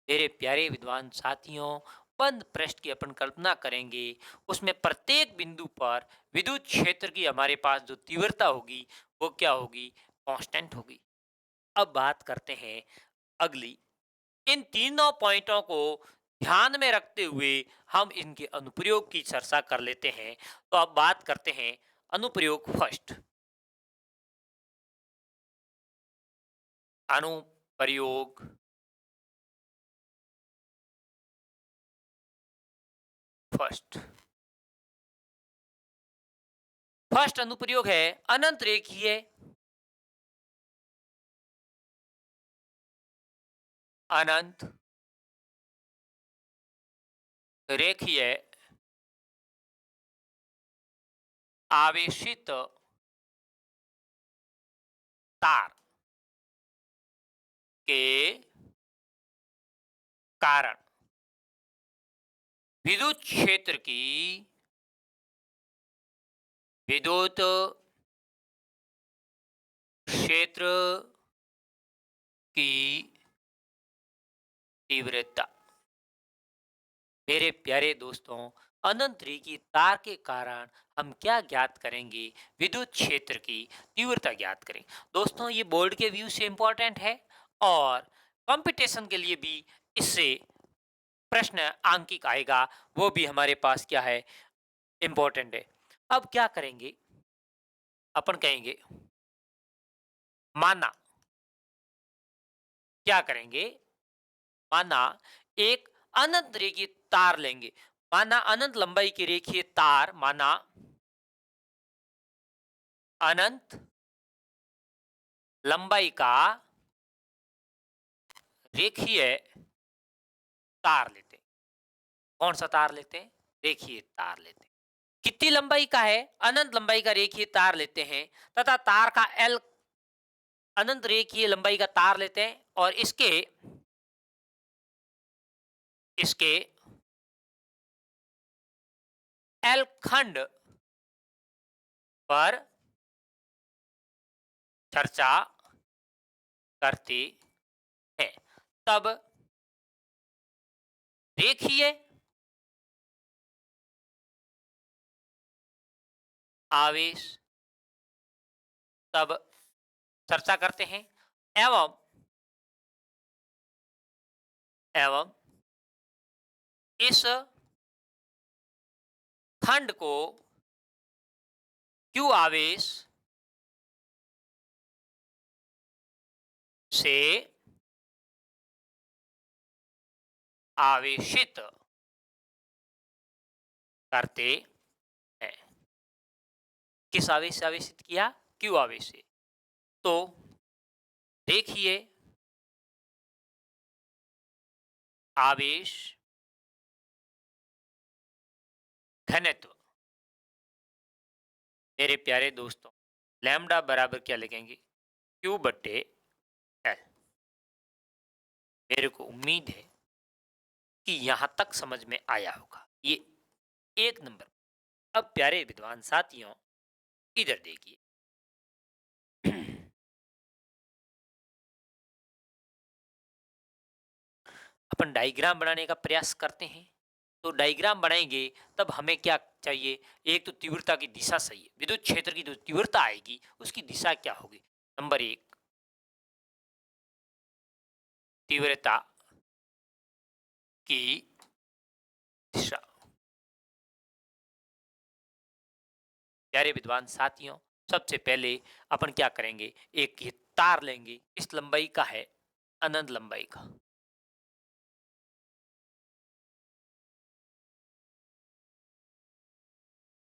मेरे प्यारे विद्वान साथियों, बंद पृष्ठ की अपन कल्पना करेंगे, उसमें प्रत्येक बिंदु पर विद्युत क्षेत्र की हमारे पास जो तीव्रता होगी वो क्या होगी, कांस्टेंट होगी। अब बात करते हैं अगली, इन तीनों पॉइंटों को ध्यान में रखते हुए हम इनके अनुप्रयोग की चर्चा कर लेते हैं। तो अब बात करते हैं अनुप्रयोग फर्स्ट। अनुप्रयोग फर्स्ट, फर्स्ट अनुप्रयोग है अनंत रेखीय, अनंत रेखीय आवेशित तार के कारण विद्युत क्षेत्र की, विद्युत क्षेत्र की तीव्रता। मेरे प्यारे दोस्तों, अनंत रेखीय तार के कारण हम क्या ज्ञात करेंगे, विद्युत क्षेत्र की तीव्रता ज्ञात करेंगे। दोस्तों ये बोर्ड के व्यू से इंपॉर्टेंट है और कंपटीशन के लिए भी इससे प्रश्न आंकिक आएगा, वो भी हमारे पास क्या है, इंपॉर्टेंट है। अब क्या करेंगे, अपन कहेंगे माना, क्या करेंगे, माना एक अनंत रेखीय तार लेंगे, माना अनंत लंबाई की रेखीय तार, माना अनंत लंबाई का रेखीय तार लेते हैं। कौन सा तार लेते हैं, रेखीय तार लेते हैं। कितनी लंबाई का है, अनंत लंबाई का रेखीय तार लेते हैं तथा तार का एल अनंत रेखीय लंबाई का तार लेते हैं और इसके इसके एल खंड पर चर्चा करते हैं। तब रेखीय आवेश, तब चर्चा करते हैं एवं एवं इस खंड को क्यू आवेश से आवेशित करते हैं। किस आवेश से आवेशित किया, क्यू आवेश से। तो देखिए आवेश घनत्व, मेरे प्यारे दोस्तों, लैम्डा बराबर क्या लिखेंगे, क्यू बट्टे एल। मेरे को उम्मीद है कि यहां तक समझ में आया होगा, ये एक नंबर। अब प्यारे विद्वान साथियों इधर देखिए, अपन डायग्राम बनाने का प्रयास करते हैं। तो डायग्राम बनाएंगे तब हमें क्या चाहिए, एक तो तीव्रता की दिशा सही है, विद्युत क्षेत्र की जो तीव्रता आएगी उसकी दिशा क्या होगी। नंबर एक, तीव्रता की दिशा। प्यारे विद्वान साथियों, सबसे पहले अपन क्या करेंगे, एक ये तार लेंगे, इस लंबाई का है, अनंत लंबाई का,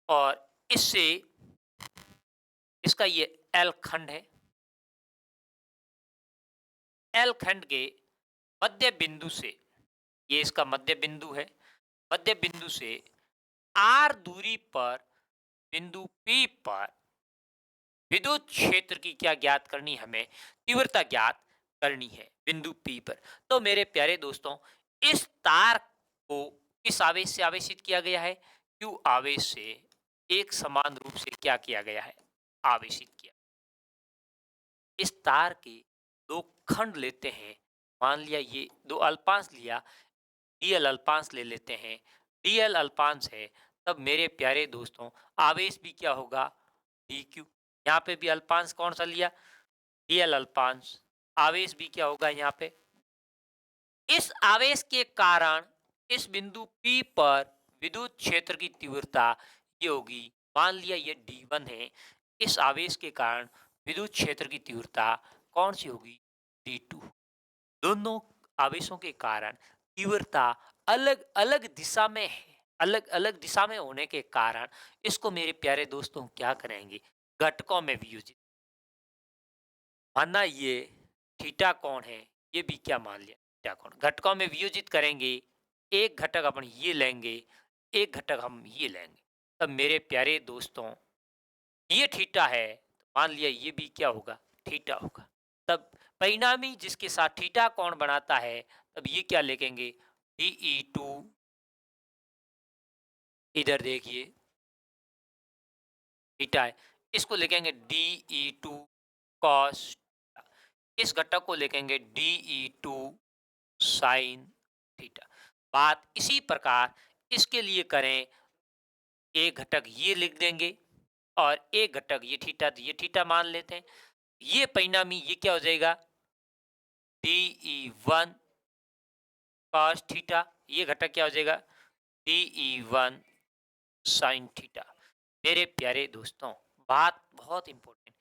और इससे इसका ये एल खंड है, एल खंड के मध्य बिंदु से, ये इसका मध्य बिंदु है, मध्य बिंदु से आर दूरी पर बिंदु पी पर विद्युत क्षेत्र की क्या ज्ञात करनी, हमें तीव्रता ज्ञात करनी है बिंदु पी पर। तो मेरे प्यारे दोस्तों, इस तार को किस आवेश से आवेशित किया गया है, क्यू आवेश से एक समान रूप से क्या किया गया है, आवेशित किया। इस तार के दो खंड लेते हैं, मान लिया ये दो अल्पांश लिया, dl अल्पांश ले लेते हैं, dl अल्पांश है, तब मेरे प्यारे दोस्तों आवेश भी क्या होगा, dq। यहाँ पे भी अल्पांश कौन सा लिया, dl अल्पांश, आवेश भी क्या होगा यहाँ पे। इस आवेश के कारण इस बिंदु P पर विद्युत क्षेत्र की तीव्रता ये होगी, मान लिया ये D1 है, इस आवेश के कारण विद्युत क्षेत्र की तीव्रता कौन सी होगी, D2। दोनों आवेशों के कारण तीव्रता अलग अलग दिशा में है, अलग अलग दिशा में होने के कारण इसको मेरे प्यारे दोस्तों क्या करेंगे, घटकों में वियोजित। माना ये थीटा कोण है, ये भी क्या मान लिया थीटा कोण, घटकों में वियोजित करेंगे, एक घटक अपन ये लेंगे, एक घटक हम ये लेंगे, तब मेरे प्यारे दोस्तों ये थीटा है, तो मान लिया ये भी क्या होगा, थीटा होगा। तब परिणामी जिसके साथ थीटा कोण बनाता है, तब ये क्या लिखेंगे, DE2, इधर देखिए थीटा है, इसको लिखेंगे DE2 cos, इस घटक को लिखेंगे DE2 sin थीटा। बात इसी प्रकार इसके लिए करें, एक घटक ये लिख देंगे और एक घटक ये थीटा मान लेते हैं, ये परिणामी ये क्या हो जाएगा, DE1 cos थीटा, ये घटक क्या हो जाएगा, DE1 sin थीटा। मेरे प्यारे दोस्तों बात बहुत इंपॉर्टेंट,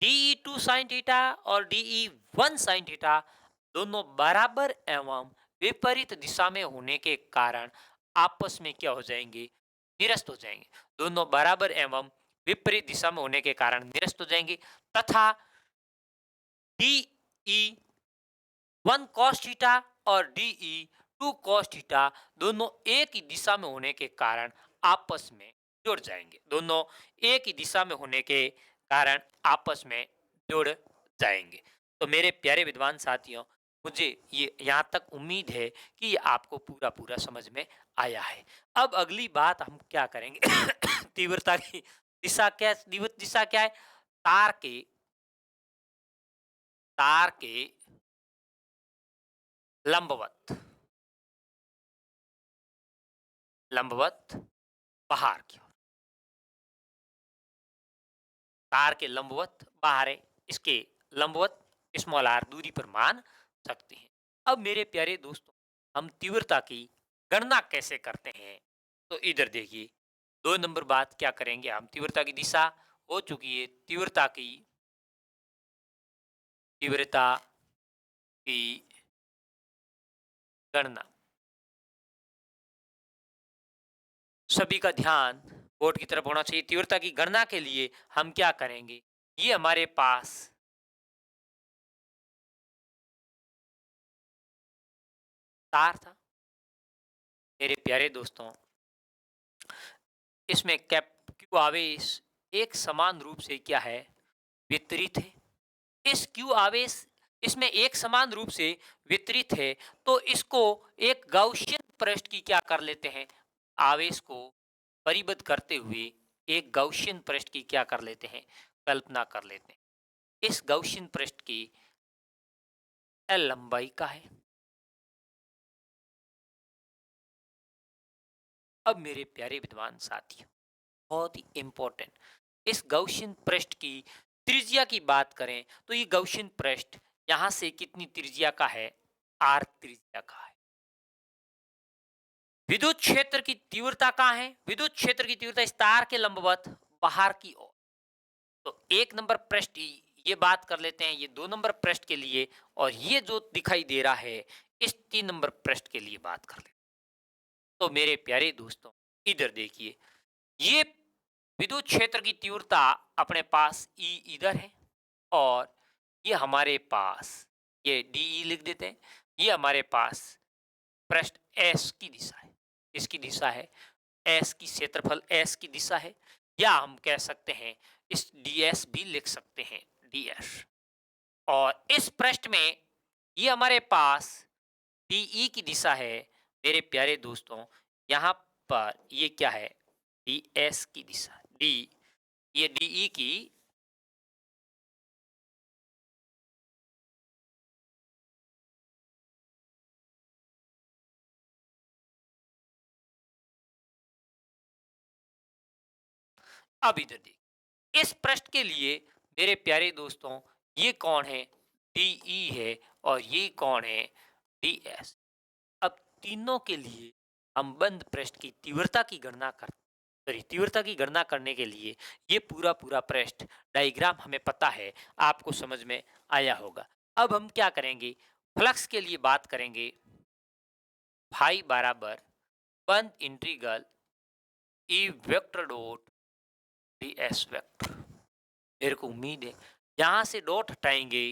DE2 sin थीटा और DE1 sin थीटा दोनों बराबर एवं विपरीत दिशा में होने के कारण आपस में क्या हो जाएंगे, निरस्त हो जाएंगे। दोनों बराबर एवं विपरीत दिशा में होने के कारण निरस्त हो जाएंगे, तथा DE1 cos थीटा और DE2 cos थीटा दोनों एक ही दिशा में होने के कारण आपस में जुड़ जाएंगे, दोनों एक ही दिशा में होने के कारण आपस में जुड़ जाएंगे। तो मेरे प्यारे विद्वान साथियों, मुझे ये यहाँ तक उम्मीद है कि ये आपको पूरा पूरा समझ में आया है। अब अगली बात हम क्या करेंगे तीव्रता की दिशा क्या, तीव्र दिशा क्या है, तार के लंबवत, लंबवत बाहर की ओर, तार के लंबवत बाहर है, इसके लंबवत स्मॉल आर दूरी पर मान सकते हैं। अब मेरे प्यारे दोस्तों हम तीव्रता की गणना कैसे करते हैं, तो इधर देखिए 2 नंबर बात क्या करेंगे, हम तीव्रता की दिशा हो चुकी है, तीव्रता की गणना, सभी का ध्यान बोर्ड की तरफ होना चाहिए। तीव्रता की गणना के लिए हम क्या करेंगे, ये हमारे पास तार था मेरे प्यारे दोस्तों, इसमें क्यू आवेश एक समान रूप से क्या है, वितरित है। इस क्यू आवेश इसमें एक समान रूप से वितरित है, तो इसको एक गाउसियन पृष्ठ की क्या कर लेते हैं, आवेश को परिबद्ध करते हुए एक गाउसियन पृष्ठ की क्या कर लेते हैं, कल्पना कर लेते हैं। इस गाउसियन पृष्ठ की एल लंबाई का है। अब मेरे प्यारे विद्वान साथियों बहुत ही इंपॉर्टेंट, इस गाउसियन पृष्ठ की त्रिज्या की बात करें, तो ये गाउसियन पृष्ठ यहां से कितनी त्रिज्या का है, आर त्रिज्या का है। विद्युत क्षेत्र की तीव्रता कहां है, विद्युत क्षेत्र की तीव्रता इस तार के लंबवत बाहर की ओर। तो 1 नंबर पृष्ठ ये बात कर लेते हैं, ये 2 नंबर पृष्ठ के लिए, और ये जो दिखाई दे रहा है इस 3 नंबर पृष्ठ के लिए बात कर लेते हैं। तो मेरे प्यारे दोस्तों इधर देखिए, ये विद्युत क्षेत्र की तीव्रता अपने पास ई इधर है, और ये हमारे पास ये डी लिख देते हैं, ये हमारे पास पृष्ठ एस की दिशा है, इसकी दिशा है एस की, क्षेत्रफल एस की दिशा है, या हम कह सकते हैं इस ds भी लिख सकते हैं, ds। और इस पृष्ठ में ये हमारे पास डी की दिशा है मेरे प्यारे दोस्तों, यहाँ पर ये क्या है, ds की दिशा, डी, ये डी की अब इधर देखिए, इस पृष्ठ के लिए मेरे प्यारे दोस्तों ये कौन है, डीई है, और ये कौन है, डीएस। अब तीनों के लिए हम बंद पृष्ठ की तीव्रता की गणना कर सॉरी तीव्रता की गणना करने के लिए ये पूरा पूरा पृष्ठ डायग्राम हमें पता है, आपको समझ में आया होगा। अब हम क्या करेंगे, फ्लक्स के लिए बात करेंगे। फाई बराबर बंद integral E vector dot D S vector. मेरे को उम्मीद है यहां से डॉट हटाएंगे,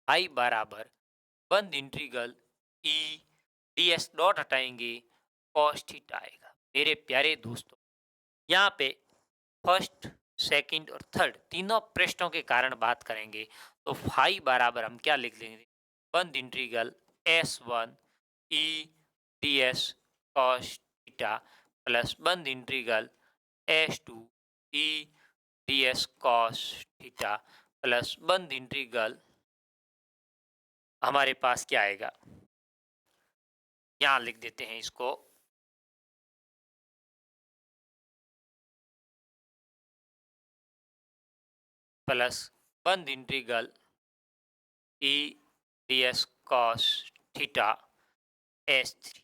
फाई बराबर बंद इंटीग्रल ई डी एस डॉट हटाएंगे, कॉस थीटा आएगा। मेरे प्यारे दोस्तों यहाँ पे फर्स्ट, सेकंड और थर्ड तीनों पृष्ठों के कारण बात करेंगे, तो फाई बराबर हम क्या लिख लेंगे, बंद integral S one E D S cos theta plus बंद integral S two E D S cos theta plus बंद इंटीग्रल हमारे पास क्या आएगा, यहाँ लिख देते हैं इसको, प्लस बंद इंटीग्रल ई D S cos theta S three.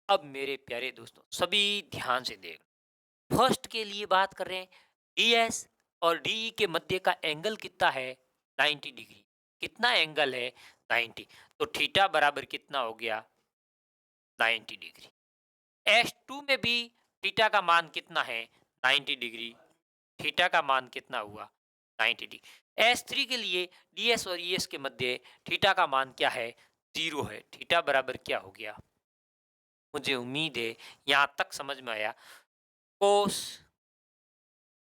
अब मेरे प्यारे दोस्तों सभी ध्यान से देख, फर्स्ट के लिए बात कर रहे हैं, डी एस और डी के मध्य का एंगल कितना है, 90 डिग्री। कितना एंगल है, 90, तो थीटा बराबर कितना हो गया, 90 डिग्री। एस टू में भी थीटा का मान कितना है, 90 डिग्री। थीटा का मान कितना हुआ, 90 डिग्री। एस थ्री के लिए डी एस और ई एस के मध्य थीटा का मान क्या है, 0 है। थीटा बराबर क्या हो गया, मुझे उम्मीद है यहां तक समझ में आया। कोस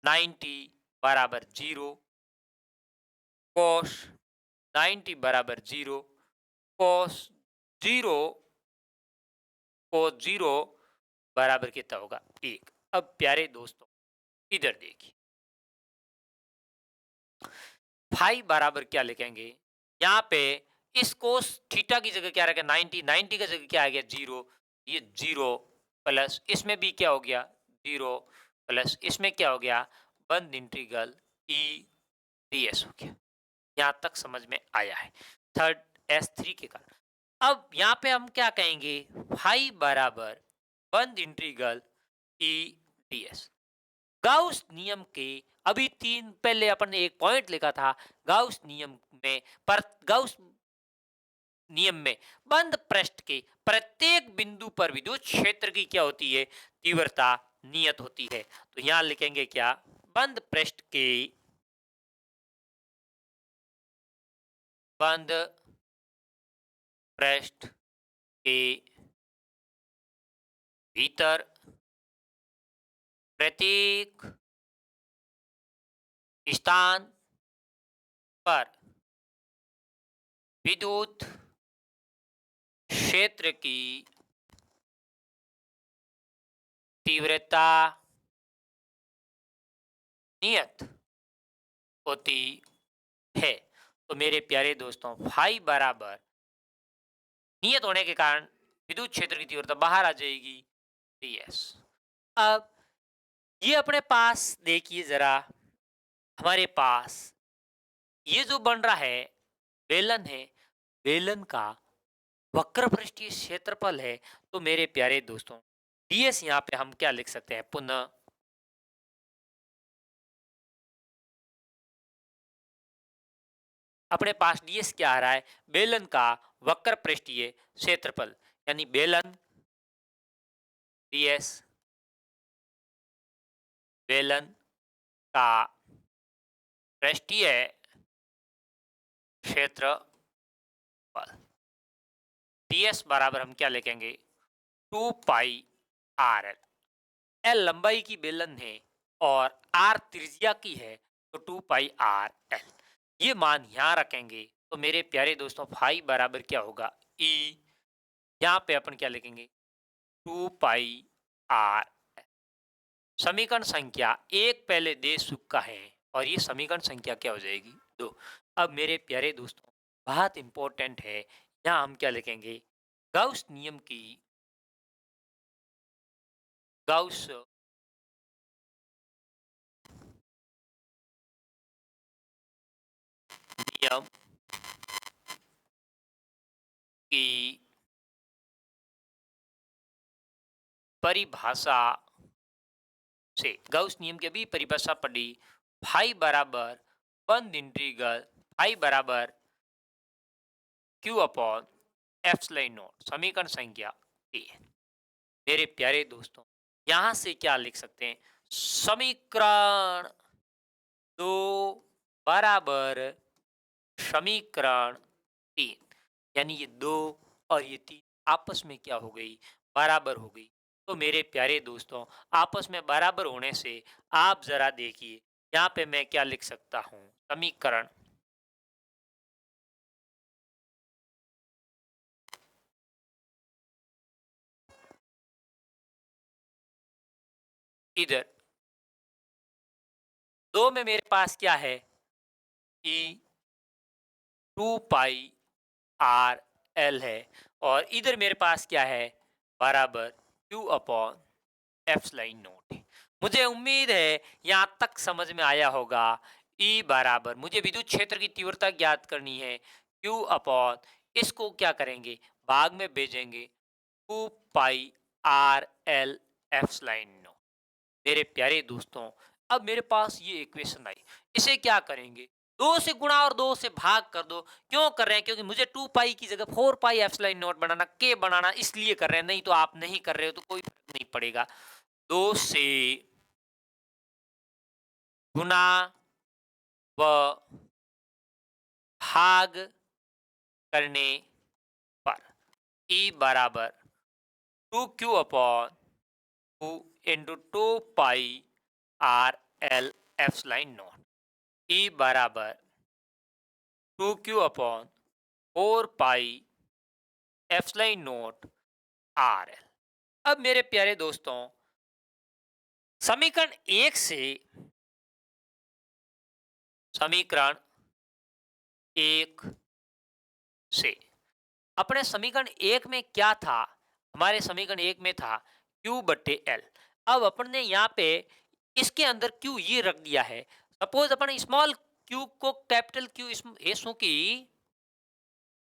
90 बराबर 0, कोस 90 बराबर 0, कोस 0, कोस 0 बराबर कितना होगा, 1। अब प्यारे दोस्तों इधर देखिए, फाई बराबर क्या लिखेंगे, यहाँ पे इस कोस थीटा की जगह क्या रखें, 90, 90 की जगह क्या आ गया, 0। ये 0 प्लस इसमें भी क्या हो गया, 0 प्लस इसमें क्या हो गया, बंद इंटीग्रल ई डी एस हो गया। यहाँ तक समझ में आया है, थर्ड एस थ्री के कारण। अब यहाँ पे हम क्या कहेंगे, फाई बराबर बंद इंटीग्रल ई डी एस। गाउस नियम के अभी तीन पहले अपन ने एक पॉइंट लिखा था, गाउस नियम में, पर गाउस नियम में बंद पृष्ठ के प्रत्येक बिंदु पर विद्युत क्षेत्र की क्या होती है, तीव्रता नियत होती है। तो यहां लिखेंगे क्या, बंद पृष्ठ के, बंद पृष्ठ के भीतर प्रत्येक स्थान पर विद्युत क्षेत्र की तीव्रता नियत होती है। तो मेरे प्यारे दोस्तों फाई बराबर नियत होने के कारण विद्युत क्षेत्र की तीव्रता बाहर आ जाएगी, ds। अब ये अपने पास देखिए जरा, हमारे पास ये जो बन रहा है बेलन है, बेलन का वक्र पृष्ठीय क्षेत्रफल है। तो मेरे प्यारे दोस्तों ds यहाँ पे हम क्या लिख सकते हैं, पुनः अपने पास ds क्या आ रहा है, बेलन का वक्र पृष्ठीय क्षेत्रफल, यानी बेलन ds, बेलन का पृष्ठीय क्षेत्रफल, ds बराबर हम क्या लिखेंगे, 2 पाई आर एल। एल लंबाई की बेलन है और आर त्रिज्या की है, तो 2 पाई आर एल ये मान यहां रखेंगे। तो मेरे प्यारे दोस्तों फाई बराबर क्या होगा, ई, यहाँ पे अपन क्या लिखेंगे, 2 पाई आर। समीकरण संख्या एक पहले दे चुका है और ये समीकरण संख्या क्या हो जाएगी, 2। अब मेरे प्यारे दोस्तों बहुत इंपॉर्टेंट है, यहाँ हम क्या लिखेंगे, गाउस नियम की, गाउस नियम की परिभाषा से, गाउस नियम की अभी परिभाषा पढ़ी, फाई बराबर वन इंटीग्रल फाई बराबर क्यू अपॉन एप्सिलॉन नॉट, समीकरण संख्या 3। मेरे प्यारे दोस्तों, यहां से क्या लिख सकते हैं, समीकरण 2 बराबर समीकरण 3, यानी ये 2 और ये 3 आपस में क्या हो गई, बराबर हो गई। तो मेरे प्यारे दोस्तों, आपस में बराबर होने से आप जरा देखिए यहाँ पे मैं क्या लिख सकता हूँ, समीकरण इधर 2 में मेरे पास क्या है, ई 2 पाई आर एल है, और इधर मेरे पास क्या है, बराबर क्यू अपॉन एप्सिलॉन नॉट है। मुझे उम्मीद है यहाँ तक समझ में आया होगा। ई बराबर, मुझे विद्युत क्षेत्र की तीव्रता ज्ञात करनी है, क्यू अपॉन, इसको क्या करेंगे, भाग में भेजेंगे, 2 pi R L epsilon not. मेरे प्यारे दोस्तों, अब मेरे पास ये इक्वेशन आई, इसे क्या करेंगे, 2 से गुणा और 2 से भाग कर दो। क्यों कर रहे हैं, क्योंकि मुझे 2 पाई की जगह 4 पाई एप्सिलॉन नॉट बनाना, के बनाना, इसलिए कर रहे हैं, नहीं तो आप नहीं कर रहे हो तो कोई फर्क नहीं पड़ेगा। 2 से गुना व भाग करने पर ई बराबर 2 Q upon 2 into 2 pi R L epsilon naught, E बराबर 2 Q upon 4 pi epsilon naught R L. अब मेरे प्यारे दोस्तों, समीकरण 1 से, समीकरण 1 से अपने समीकरण 1 में क्या था, हमारे समीकरण 1 में था Q बटे L। अब अपन ने यहाँ पे इसके अंदर Q ये रख दिया है। सपोज अपन स्मॉल q को कैपिटल Q ऐसो की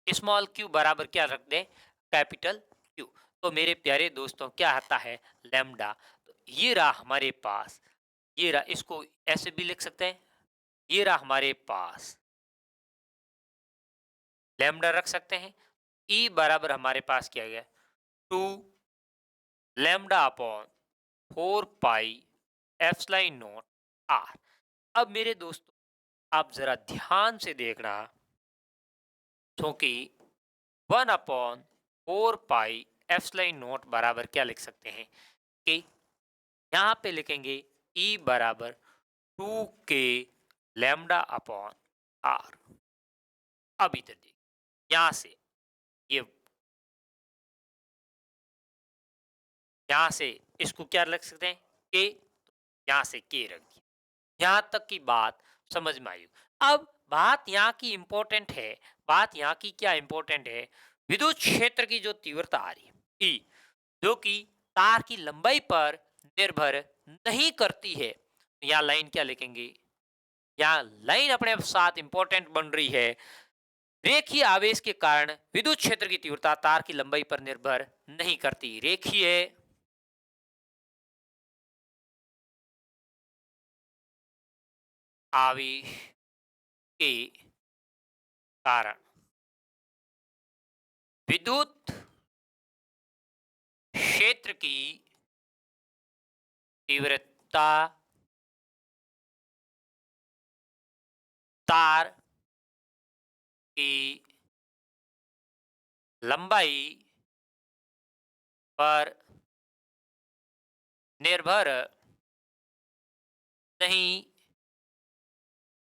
स्मॉल q बराबर क्या रख दें, कैपिटल Q। तो मेरे प्यारे दोस्तों क्या आता है, लैम्डा। तो ये रहा हमारे पास, ये रहा, इसको ऐसे भी लिख सकते हैं, ये रहा हमारे पास, लैम्डा रख सकते हैं। ई बराबर हमारे पास क्या गया, 2 lambda upon 4 pi epsilon naught r. अब मेरे दोस्तों आप जरा ध्यान से देखना, क्योंकि 1/4 पाई एप्सिलॉन नॉट बराबर क्या लिख सकते हैं, कि यहाँ पे लिखेंगे ई बराबर 2 के लैम्डा अपॉन आर। अब इधर देखिए, यहाँ से ये, यहाँ से इसको क्या रख सकते हैं, के, यहाँ से के रख दिया। यहाँ तक की बात समझ में आई। अब बात यहाँ की इंपॉर्टेंट है, बात यहाँ की क्या इंपॉर्टेंट है, विद्युत क्षेत्र की जो तीव्रता आ रही है ई, जो कि तार की लंबाई पर निर्भर नहीं करती है। यहाँ लाइन क्या लिखेंगे, यहाँ लाइन अपने साथ इंपॉर्टेंट बन रही है। रेखीय आवेश के कारण विद्युत क्षेत्र की तीव्रता तार की लंबाई पर निर्भर नहीं करती। रेखीय आवेश के कारण विद्युत क्षेत्र की तीव्रता तार की लंबाई पर निर्भर नहीं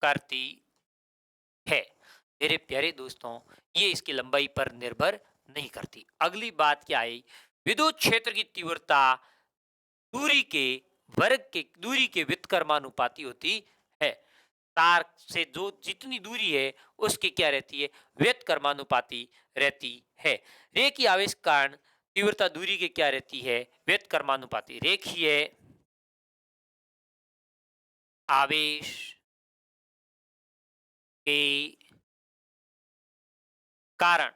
करती है। मेरे प्यारे दोस्तों, ये इसकी लंबाई पर निर्भर नहीं करती। अगली बात क्या आई, विद्युत क्षेत्र की तीव्रता दूरी के वर्ग के, दूरी के व्युत्क्रमानुपाती होती है। तार से जो जितनी दूरी है उसकी क्या रहती है, व्युत्क्रमानुपाती रहती है। रेखीय आवेश कारण तीव्रता दूरी के क्या रहती है, व्युत्क्रमानुपाती। रेखीय आवेश के कारण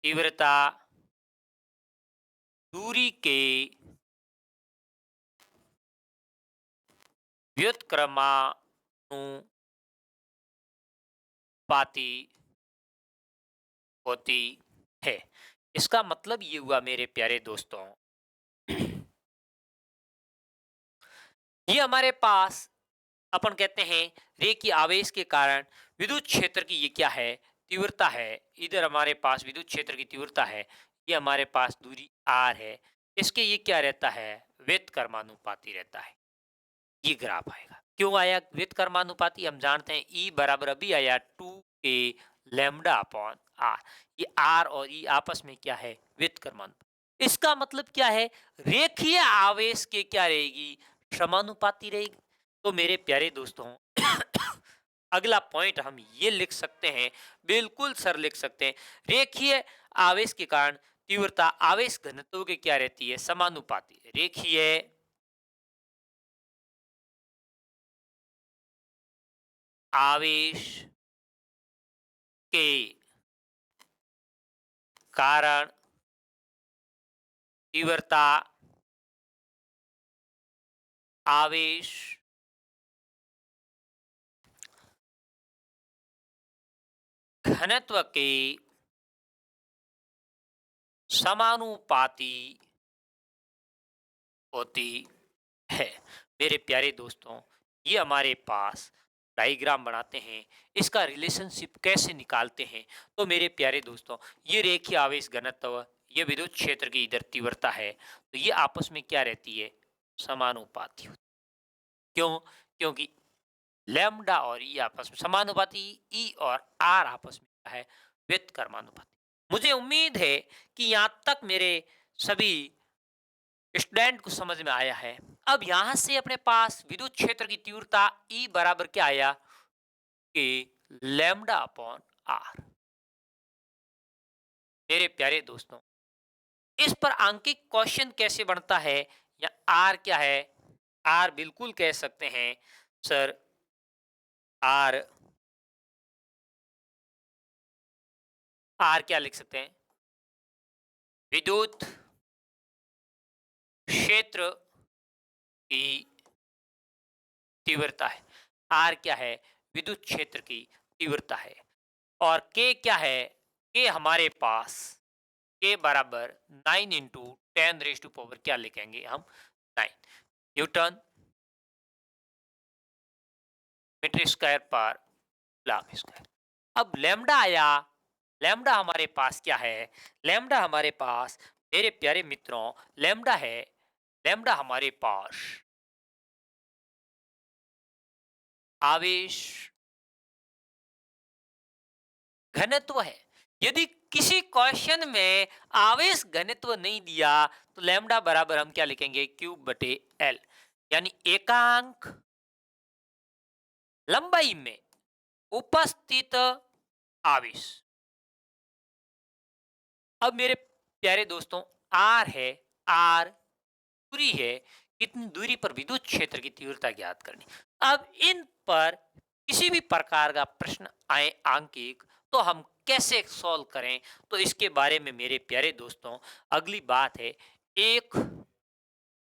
तीव्रता दूरी के व्युत्क्रमानुपाती होती है। इसका मतलब ये हुआ मेरे प्यारे दोस्तों, ये हमारे पास अपन कहते हैं रेखीय आवेश के कारण विद्युत क्षेत्र की ये क्या है, तीव्रता है। इधर हमारे पास विद्युत क्षेत्र की तीव्रता है, ये हमारे पास दूरी r है, इसके ये क्या रहता है, व्युत्क्रमानुपाती रहता है। ये ग्राफ आएगा, क्यों आया व्युत्क्रमानुपाती, हम जानते हैं E बराबर अभी आया 2a लैम्डा अपॉन r। ये r और E आपस में क्या है, व्युत्क्रमानुपाती। इसका मतलब क्या है, रेखीय आवेश के क्या रहेगी, समानुपाती रहेगी। तो मेरे प्यारे दोस्तों अगला पॉइंट हम ये लिख सकते हैं, बिल्कुल सर लिख सकते हैं, रेखीय आवेश के कारण तीव्रता आवेश घनत्व के क्या रहती है, समानुपाती। रेखीय आवेश के कारण तीव्रता आवेश घनत्व के समानुपाती होती है। मेरे प्यारे दोस्तों, ये हमारे पास डायग्राम बनाते हैं, इसका रिलेशनशिप कैसे निकालते हैं। तो मेरे प्यारे दोस्तों, ये रेखीय आवेश घनत्व, ये विद्युत क्षेत्र की इधर तीव्रता है, तो ये आपस में क्या रहती है, समानुपाती होती। क्यों, क्योंकि लैम्डा और ई आपस में समानुपाती, ई और आर आपस में क्या है, व्युत्क्रमानुपाती। मुझे उम्मीद है कि यहाँ तक मेरे सभी स्टूडेंट को समझ में आया है। अब यहां से अपने पास विद्युत क्षेत्र की तीव्रता E बराबर क्या आया, के लैम्डा अपॉन आर। मेरे प्यारे दोस्तों, इस पर आंकिक क्वेश्चन कैसे बनता है, या आर क्या है, आर बिल्कुल कह सकते हैं सर, आर आर क्या लिख सकते हैं, विद्युत क्षेत्र की तीव्रता है। आर क्या है, विद्युत क्षेत्र की तीव्रता है। और के क्या है, के हमारे पास के बराबर 9 इंटू 10 क्या लिखेंगे हम, 9 न्यूटन मीटर स्क्वायर पर लाख स्क्वायर। अब लैम्डा आया, लैम्डा हमारे पास क्या है, लैम्डा हमारे पास मेरे प्यारे मित्रों लैम्डा है, लैम्डा हमारे पास आवेश घनत्व है। यदि किसी क्वेश्चन में आवेश घनत्व नहीं दिया तो लैम्डा बराबर हम क्या लिखेंगे, क्यूब बटे एल, यानी एकांक लंबाई में उपस्थित आवेश। अब मेरे प्यारे दोस्तों, आर है, आर दूरी है, कितनी दूरी पर विद्युत क्षेत्र की तीव्रता ज्ञात करनी। अब इन पर किसी भी प्रकार का प्रश्न आए आंकिक, तो हम कैसे सॉल्व करें, तो इसके बारे में मेरे प्यारे दोस्तों अगली बात है, एक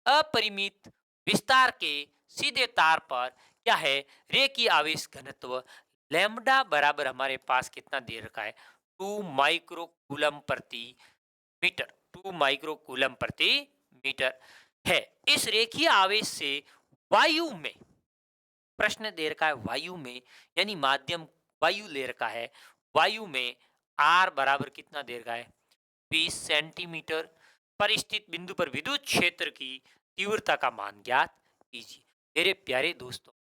अपरिमित विस्तार के सीधे तार पर क्या है, रेखीय आवेश घनत्व लैम्डा बराबर हमारे पास कितना दे रखा है, 2 माइक्रो कूलम प्रति मीटर, 2 माइक्रो कूलम प्रति मीटर है। इस रेखीय आवेश से वायु में, प्रश्न दे रखा है वायु में, यानी माध्यम वायु ले रखा है, वायु में आर बराबर कितना दे रखा है, 20 सेंटीमीटर पर स्थित बिंदु पर विद्युत क्षेत्र की तीव्रता का मान ज्ञात कीजिए। मेरे प्यारे दोस्तों,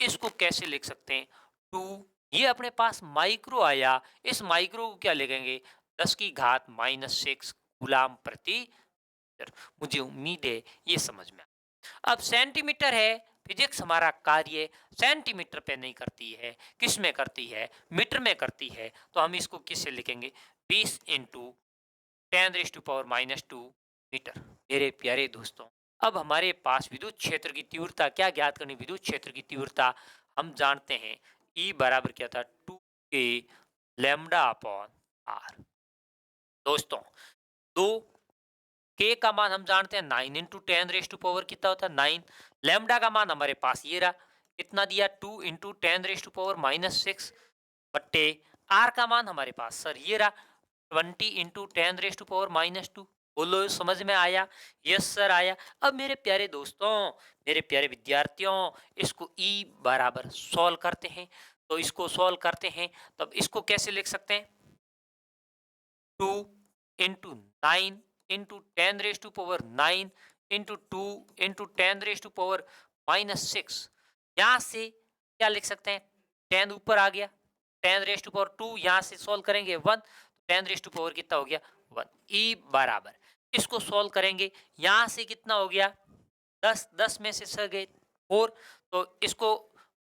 इसको कैसे लिख सकते हैं, 2, ये अपने पास माइक्रो आया, इस माइक्रो को क्या लिखेंगे, 10 की घात -6 गुलाम प्रति मीटर। मुझे उम्मीद है ये समझ में आया। अब सेंटीमीटर है, फिजिक्स हमारा कार्य सेंटीमीटर पे नहीं करती है, किस में करती है, मीटर में करती है। तो हम इसको किससे लिखेंगे, 20 इंटू 10⁻⁻² मीटर। मेरे प्यारे दोस्तों, अब हमारे पास विद्युत क्षेत्र की तीव्रता क्या ज्ञात करनी, विद्युत क्षेत्र की तीव्रता हम जानते हैं, ई बराबर क्या था, 2 के लैम्डा अपॉन आर। दोस्तों, दो के का मान हम जानते हैं 9 इंटू 10 कितना होता है 9। लैम्डा का मान हमारे पास ये रहा, कितना दिया 2 इंटू 10 - 6 बट्टे आर का मान हमारे पास सर ये रहा 20 इंटू 10 - 2। बोलो समझ में आया? यस सर आया। अब मेरे प्यारे दोस्तों, मेरे प्यारे विद्यार्थियों, इसको ई बराबर सॉल्व करते हैं। तो इसको सॉल्व करते हैं, तब इसको कैसे लिख सकते हैं? 2 इंटू 9 इंटू 10 - 9 इंटू 2 इंटू 10 - 6। यहां से क्या लिख सकते हैं? 10 ऊपर आ गया, 10 2 यहां से सॉल्व करेंगे 1, 10 कितना हो गया 1। ई बराबर इसको सॉल्व करेंगे, यहां से कितना हो गया 10, 10 में से सर गए 4, तो इसको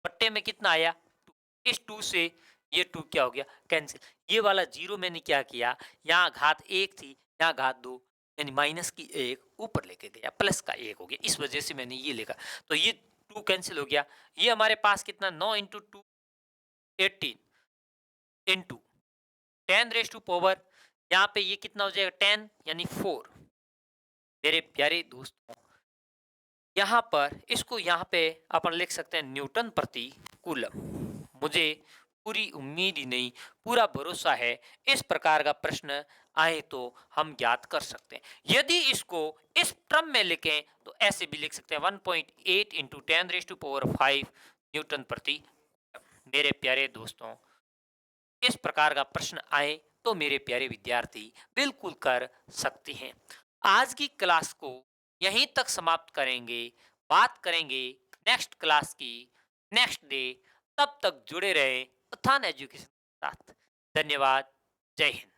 बट्टे में कितना आया 2। इस 2 से ये 2 क्या हो गया कैंसिल। ये वाला जीरो मैंने क्या किया, यहाँ घात 1 थी, यहाँ घात 2, यानी माइनस की 1 ऊपर लेके गया, प्लस का 1 हो गया, इस वजह से मैंने ये लिखा। तो ये 2 कैंसिल हो गया। ये हमारे पास कितना 9 इंटू 2 18 इंटू 10 यहाँ पे ये कितना हो जाएगा 10 यानी 4। मेरे प्यारे दोस्तों, यहाँ पर इसको यहाँ पे अपन लिख सकते हैं न्यूटन प्रति कूलम। मुझे पूरी उम्मीद ही नहीं, पूरा भरोसा है इस प्रकार का प्रश्न आए तो हम ज्ञात कर सकते हैं। यदि इसको इस टर्म में लिखें तो ऐसे भी लिख सकते हैं 1.8 इंटू 10 - 5 न्यूटन प्रति। मेरे प्यारे दोस्तों, इस प्रकार का प्रश्न आए तो मेरे प्यारे विद्यार्थी बिल्कुल कर सकते हैं। आज की क्लास को यहीं तक समाप्त करेंगे, बात करेंगे नेक्स्ट क्लास की, नेक्स्ट डे। तब तक जुड़े रहे उत्थान एजुकेशन के साथ। धन्यवाद। जय हिंद।